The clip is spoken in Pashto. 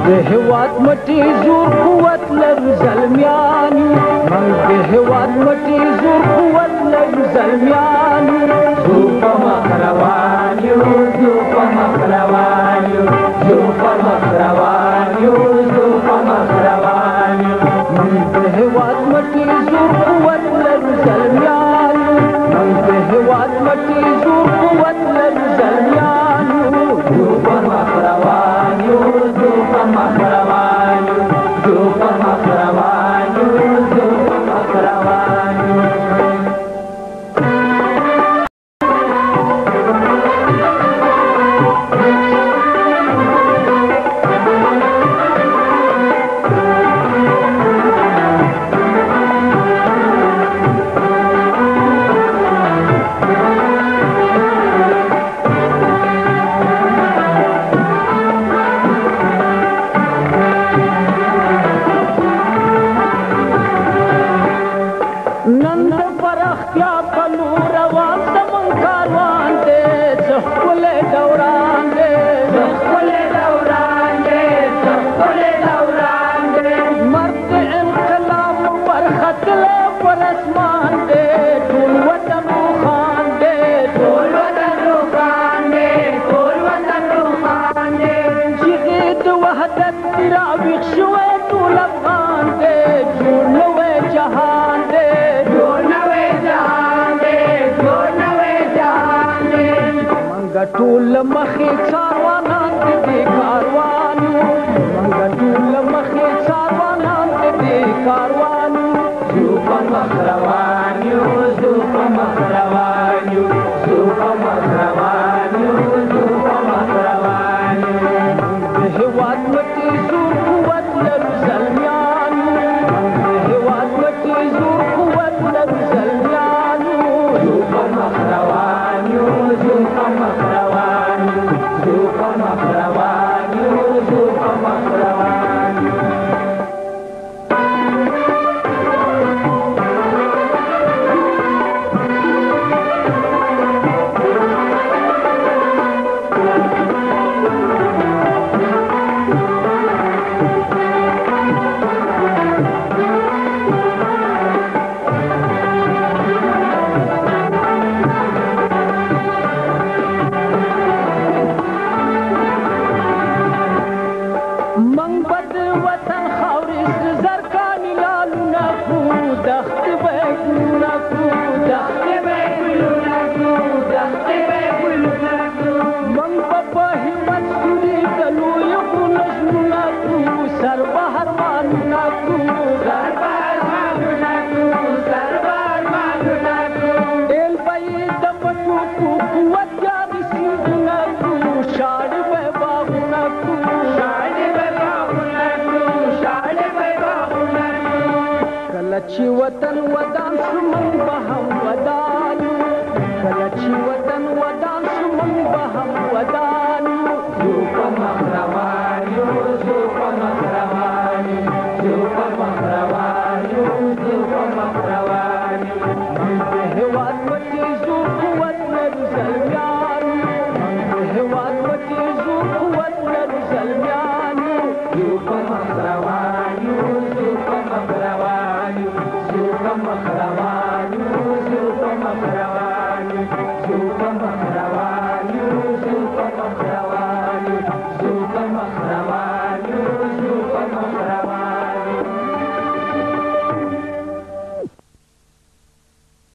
د هېواد مټې زور قوت لرو زلمیانو موږ د هېواد مټې زور قوت لرو زلمیانو ځو په مخ روان یو ځو په مخ روان یو ځو په مخ روان یو ځو په مخ روان یو موږ د هېواد مټې زور قوت لرو زلمیانو موږ د هېواد مټې زور قوت لرو زلمیانو ځو په مخ روان یو ځو په مخ روان یو ځو په مخ روان یو ځو په مخ روان یو نن د پراختیا په لور روان زموږ کاروان دی څه ښکلی دوران دی څه ښکلی دوران دی څه ښکلی دوران دی مرد د انقلاب ورختلی پر اسمان دی ټول وطن روښان دی ټول وطن روښان دی ټول وطن روښان دی چیغې د وحدت دي راویښ شوی ټول افغان دی جوړ نوی جهان دی ټول مخې څاروانان د دې کاروانو موږ ټول مخې څاروانان د دې کاروانو ځو په مخ روان یو ځو په مخ روان یو ځو په مخ روان یو ځو په مخ روان یو د هېواد مټې زور قوت لرو زلمیانو د هېواد مټې زور قوت لرو زلمیانو ځو په مخ روان یو ځو په مخ روان یو ځو په مخ روان یو ځو په مخ روان یو منگ بد وطن خاوری زرکانی لالو نکو دخت بے گلو نکو دخت بے گلو نکو دخت بے گلو نکو منگ بپا حمد سوری دلو یقو نجلو نکو سر بہر مانو نکو سر بہر مانو نکو سر بہر مانو نکو ایل بائی دپٹو کو قوت یادی سیدو نکو شاڑ بے باغو نکو کله چې وطن ودان شو موږ به هم ودان یو کله چې وطن ودان شو موږ به هم ودان یو ځو په مخ روان یو ځو په مخ روان یو ځو په مخ روان یو ځو په مخ روان یو موږ د هېواد مټې زور قوت لرو زلمیانو موږ د هېواد مټې زور قوت لرو زلمیانو ځو په مخ روان یو ځو په مخ روان یو ځو په مخ روان یو ځو په مخ روان یو ځو په مخ روان یو ځو په مخ